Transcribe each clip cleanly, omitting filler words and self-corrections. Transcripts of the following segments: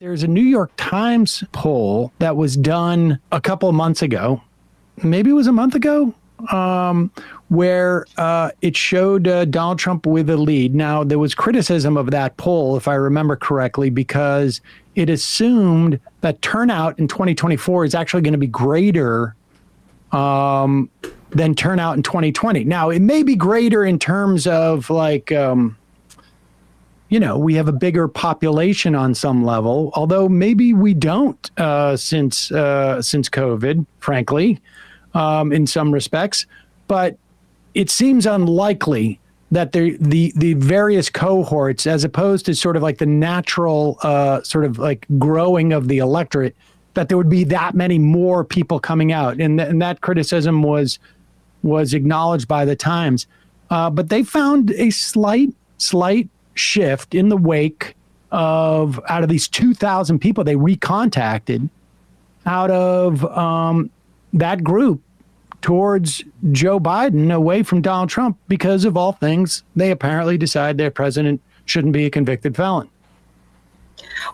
There's a New York Times poll that was done a couple of months ago. Maybe it was a month ago, where it showed Donald Trump with a lead. Now, there was criticism of that poll, if I remember correctly, because it assumed that turnout in 2024 is actually going to be greater than turnout in 2020. Now, it may be greater in terms of like, we have a bigger population on some level, although maybe we don't since COVID, frankly, in some respects. But it seems unlikely that the various cohorts, as opposed to sort of like the natural sort of like growing of the electorate, that there would be that many more people coming out. And that criticism was acknowledged by the Times. But they found a slight shift in the wake of, out of these 2,000 people they recontacted, out of that group towards Joe Biden, away from Donald Trump, because of all things, they apparently decide their president shouldn't be a convicted felon.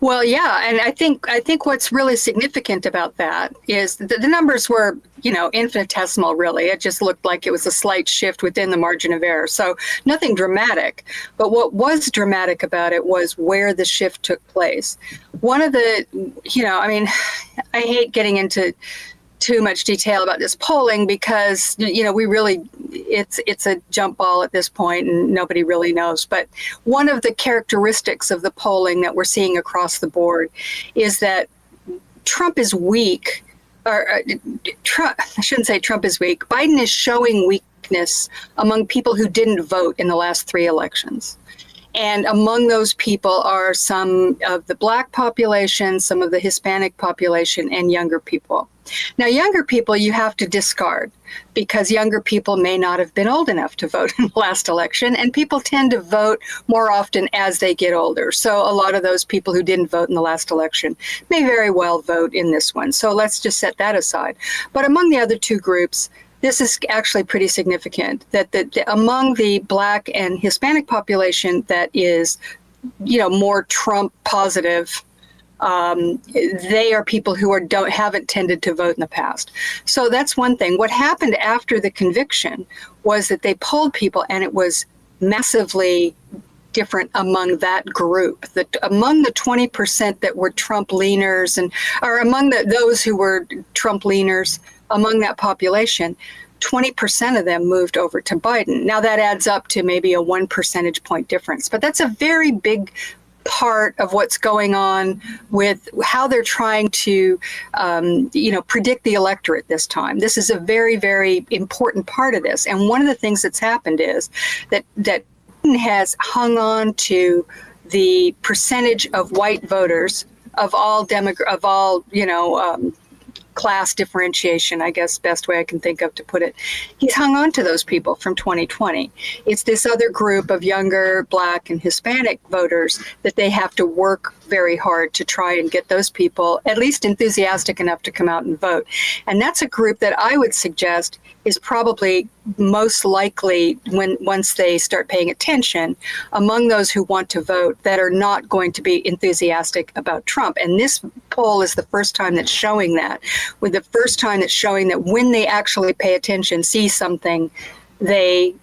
Well, yeah, and I think what's really significant about that is the numbers were, infinitesimal, really. It just looked like it was a slight shift within the margin of error. So nothing dramatic. But what was dramatic about it was where the shift took place. One of the, I hate getting into too much detail about this polling because, we really, it's a jump ball at this point and nobody really knows. But one of the characteristics of the polling that we're seeing across the board is that Trump is weak, I shouldn't say Trump is weak. Biden is showing weakness among people who didn't vote in the last 3 elections. And among those people are some of the Black population, some of the Hispanic population, and younger people. Now, younger people you have to discard because younger people may not have been old enough to vote in the last election, and people tend to vote more often as they get older. So a lot of those people who didn't vote in the last election may very well vote in this one. So let's just set that aside. But among the other two groups, this is actually pretty significant that among the Black and Hispanic population that is, more Trump positive, they are people who haven't tended to vote in the past. So that's one thing. What happened after the conviction was that they polled people, and it was massively different among that group. Among the 20% that were Trump leaners, or among those who were Trump leaners, among that population, 20% of them moved over to Biden. Now that adds up to maybe a 1 percentage point difference, but that's a very big part of what's going on with how they're trying to, predict the electorate this time. This is a very, very important part of this. And one of the things that's happened is that Biden has hung on to the percentage of white voters of all class differentiation, I guess best way I can think of to put it. He's hung on to those people from 2020. It's this other group of younger Black and Hispanic voters that they have to work very hard to try and get those people at least enthusiastic enough to come out and vote. And that's a group that I would suggest is probably most likely, once they start paying attention, among those who want to vote that are not going to be enthusiastic about Trump. And this poll is the first time that's showing that, with the first time that's showing that when they actually pay attention, see something, they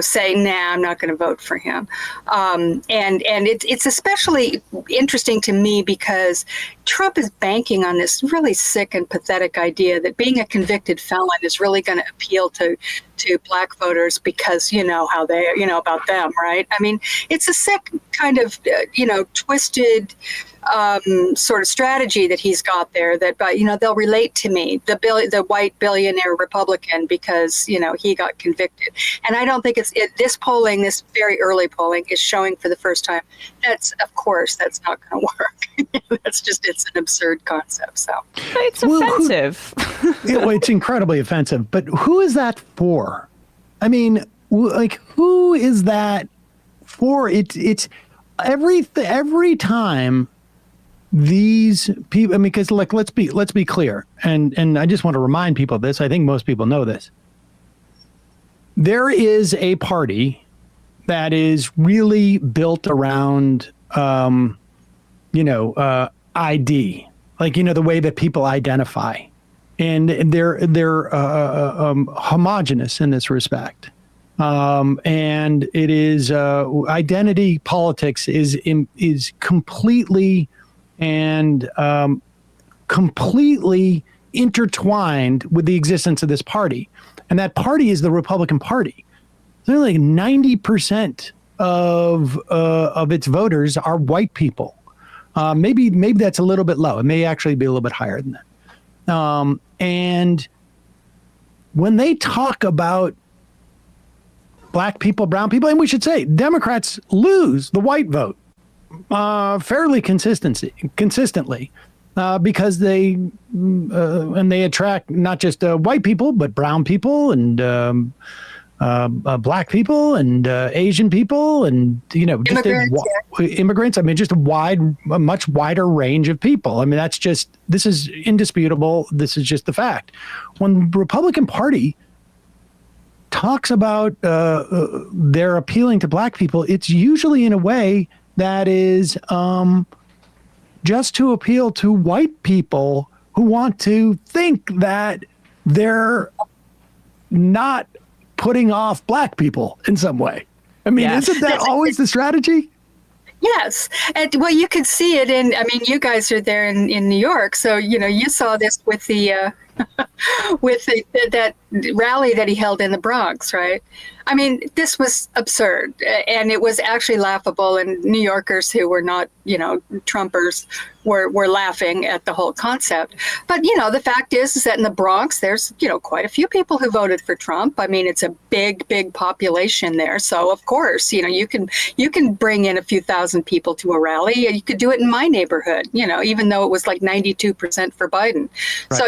say, nah, I'm not going to vote for him. And it's especially interesting to me because Trump is banking on this really sick and pathetic idea that being a convicted felon is really going to appeal to Black voters because how they, about them, right? I mean, it's a sick kind of, twisted sort of strategy that he's got there that, they'll relate to me, the white billionaire Republican, because, he got convicted. And I don't think this polling, this very early polling, is showing for the first time that's not going to work. It's an absurd concept. So it's offensive. It's incredibly offensive. But who is that for? I mean, who is that for? It's every time these people. I mean, because let's be clear, and I just want to remind people of this. I think most people know this. There is a party that is really built around, ID, like, the way that people identify, and they're homogenous in this respect. And it is identity politics is completely and completely intertwined with the existence of this party, and that party is the Republican Party. Like 90% of its voters are white people. Maybe that's a little bit low. It may actually be a little bit higher than that. And when they talk about black people, brown people, and we should say Democrats lose the white vote fairly consistently because they attract not just white people, but brown people and black people and Asian people and just immigrants. I mean, just a much wider range of people. I mean, this is indisputable. This is just the fact. When the Republican Party talks about they're appealing to black people, it's usually in a way that is just to appeal to white people who want to think that they're not putting off black people in some way. I mean, Isn't that always the strategy? Yes. And well, you could see it you guys are there in New York. So, you saw this with the that rally that he held in the Bronx, right? I mean, this was absurd, and it was actually laughable. And New Yorkers who were not, Trumpers were laughing at the whole concept. But, the fact is that in the Bronx, there's, quite a few people who voted for Trump. I mean, it's a big population there. So, of course, you can bring in a few thousand people to a rally. You could do it in my neighborhood, even though it was like 92% for Biden. Right. So,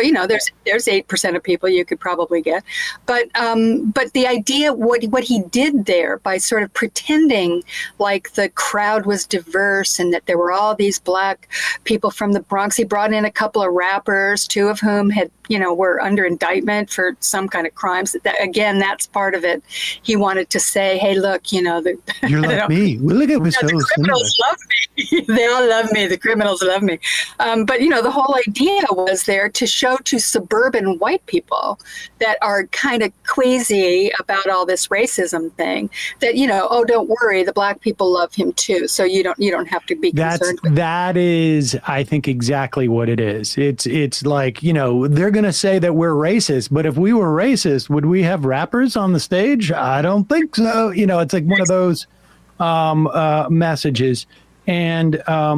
there's 8% of people you could probably get. But the idea, what he did there by sort of pretending like the crowd was diverse and that there were all these black people from the Bronx. He brought in a couple of rappers, two of whom had, were under indictment for some kind of crimes. Again, that's part of it. He wanted to say, hey, look, you're like me. Well, look at the criminals love me. They all love me. The criminals love me. But, the whole idea was there to show to suburban white people that are kind of queasy about all this racism thing that, oh, don't worry, the black people love him too. So you don't have to be concerned with that. Is, I think, exactly what it is. It's like, they're going to say that we're racist, but if we were racist, would we have rappers on the stage? I don't think so. It's like one of those messages. And I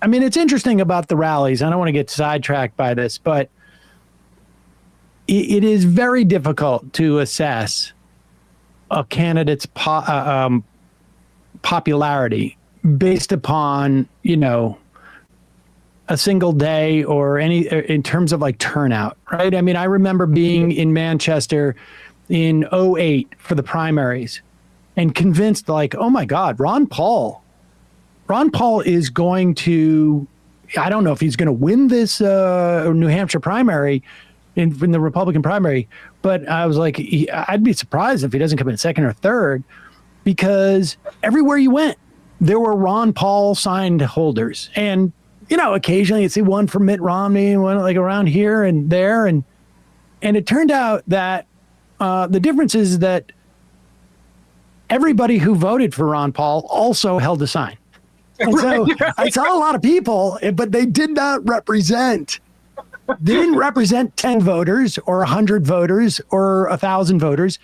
mean, it's interesting about the rallies. I don't want to get sidetracked by this, but it is very difficult to assess a candidate's popularity based upon, a single day or in terms of like turnout, right? I mean, I remember being in Manchester in 2008 for the primaries and convinced like, oh my God, Ron Paul is going to, I don't know if he's going to win this New Hampshire primary in the Republican primary, but I was like, I'd be surprised if he doesn't come in second or third, because everywhere you went, there were Ron Paul signed holders. And, occasionally you'd see one from Mitt Romney, one like around here and there. And it turned out that the difference is that everybody who voted for Ron Paul also held a sign. And so I saw a lot of people, but they did not represent. They didn't represent 10 voters or 100 voters or 1,000 voters.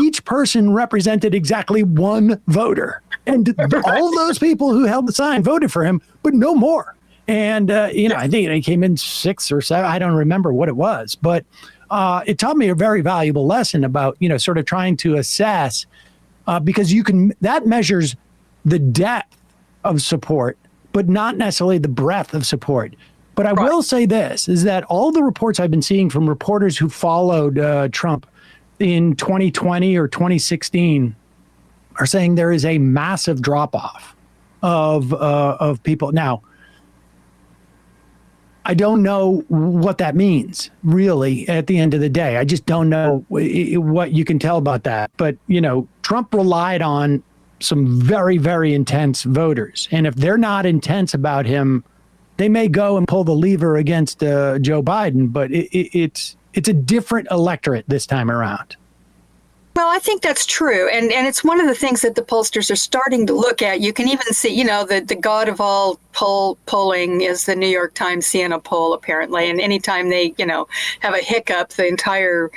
Each person represented exactly one voter. And all of those people who held the sign voted for him, but no more. And, I think he came in 6th or 7th. I don't remember what it was. But it taught me a very valuable lesson about, sort of trying to assess, because that measures the depth of support, but not necessarily the breadth of support. But I will say this, is that all the reports I've been seeing from reporters who followed Trump in 2020 or 2016 are saying there is a massive drop-off of people. Now, I don't know what that means, really, at the end of the day. I just don't know what you can tell about that. But, Trump relied on some very, very intense voters. And if they're not intense about him they may go and pull the lever against Joe Biden, but it's a different electorate this time around. Well, I think that's true. And it's one of the things that the pollsters are starting to look at. You can even see, the god of all polling is the New York Times Siena poll, apparently. And anytime they, have a hiccup, the entire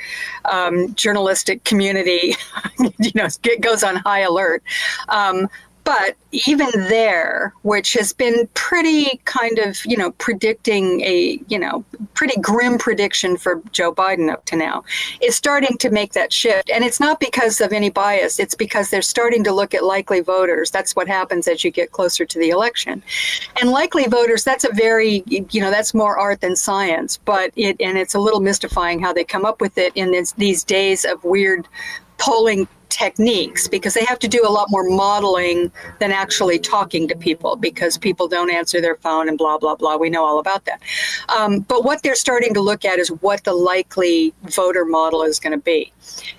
journalistic community, goes on high alert. But even there, which has been pretty kind of, predicting a, pretty grim prediction for Joe Biden up to now, is starting to make that shift. And it's not because of any bias. It's because they're starting to look at likely voters. That's what happens as you get closer to the election. And likely voters, that's a very, that's more art than science. But it's a little mystifying how they come up with it in these days of weird polling techniques, because they have to do a lot more modeling than actually talking to people, because people don't answer their phone and blah, blah, blah. We know all about that. But what they're starting to look at is what the likely voter model is going to be.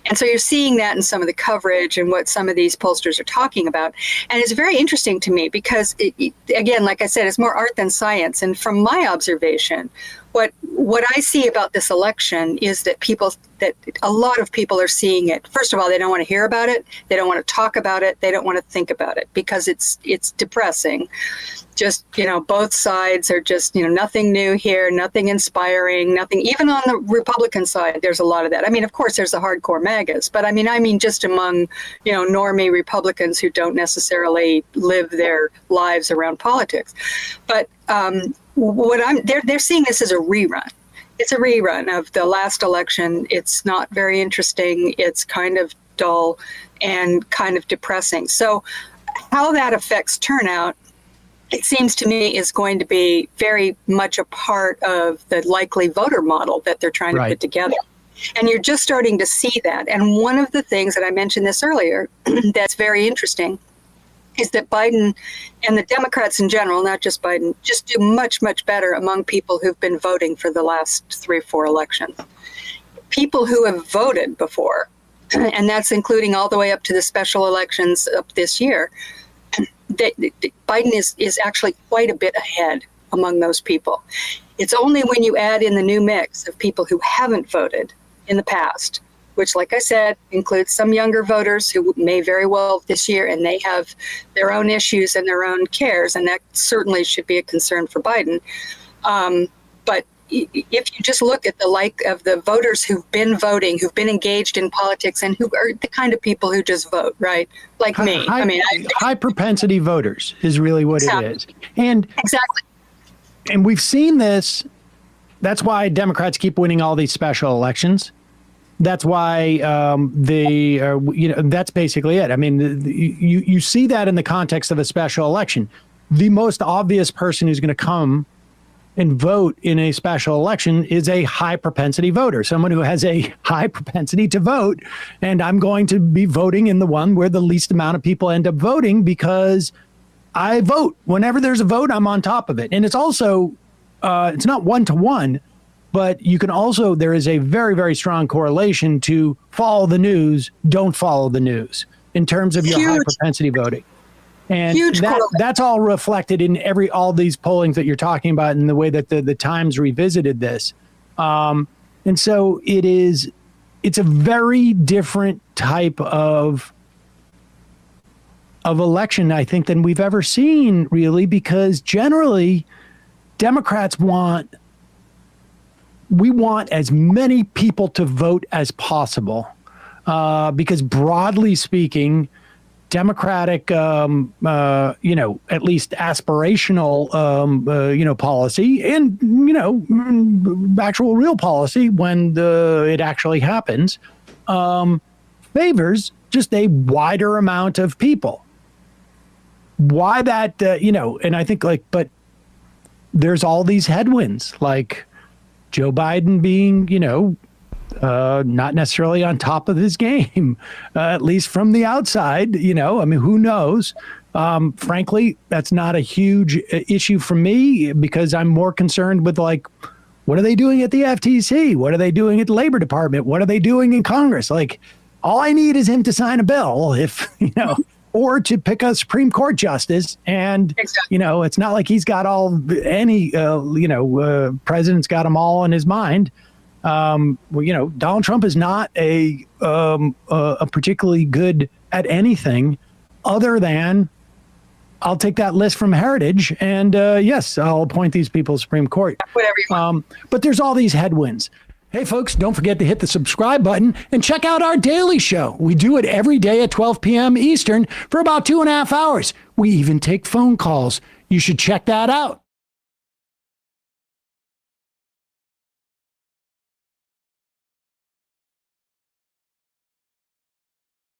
And so you're seeing that in some of the coverage and what some of these pollsters are talking about. And it's very interesting to me because, again, like I said, it's more art than science. And from my observation, what I see about this election is that a lot of people are seeing it. First of all, they don't want to hear about it. They don't want to talk about it. They don't want to think about it because it's depressing. Just, both sides are just, nothing new here, nothing inspiring, nothing. Even on the Republican side, there's a lot of that. I mean, of course, there's the hardcore MAGAs, but I mean, just among, normie Republicans who don't necessarily live their lives around politics. But they're seeing this as a rerun. It's a rerun of the last election. It's not very interesting. It's kind of dull and kind of depressing. So how that affects turnout, it seems to me, is going to be very much a part of the likely voter model that they're trying to put together. And you're just starting to see that. And one of the things that I mentioned this earlier that's very interesting is that Biden and the Democrats in general, not just Biden, just do much, much better among people who've been voting for the last 3 or 4 elections. People who have voted before, and that's including all the way up to the special elections up this year, Biden is actually quite a bit ahead among those people. It's only when you add in the new mix of people who haven't voted in the past, which, like I said, includes some younger voters who may very well this year, and they have their own issues and their own cares, and that certainly should be a concern for Biden. But if you just look at the voters who've been voting, who've been engaged in politics, and who are the kind of people who just vote, right? Like me. High propensity voters is really what it is. And exactly. And we've seen this. That's why Democrats keep winning all these special elections. That's why that's basically it. I mean, you see that in the context of a special election. The most obvious person who's going to come and vote in a special election is a high propensity voter, someone who has a high propensity to vote. And I'm going to be voting in the one where the least amount of people end up voting because I vote. Whenever there's a vote, I'm on top of it. And it's also, it's not 1-to-1. But you can also, there is a very, very strong correlation to follow the news, don't follow the news in terms of your high propensity voting. And that's all reflected in all these pollings that you're talking about and the way that the Times revisited this. And so it's a very different type of election, I think, than we've ever seen, really, because generally Democrats want as many people to vote as possible, because broadly speaking, Democratic, at least aspirational, policy and, actual real policy when it actually happens, favors just a wider amount of people. Why that, and I think but there's all these headwinds, like Joe Biden being, not necessarily on top of his game, at least from the outside, I mean, who knows? Frankly, that's not a huge issue for me because I'm more concerned with what are they doing at the FTC? What are they doing at the Labor Department? What are they doing in Congress? All I need is him to sign a bill if or to pick a Supreme Court justice. And, Exactly. it's not like he's got president's got them all in his mind. Donald Trump is not a particularly good at anything other than I'll take that list from Heritage and yes, I'll appoint these people to Supreme Court. Whatever you want. But there's all these headwinds. Hey, folks, don't forget to hit the subscribe button and check out our daily show. We do it every day at 12 p.m. Eastern for about 2.5 hours. We even take phone calls. You should check that out.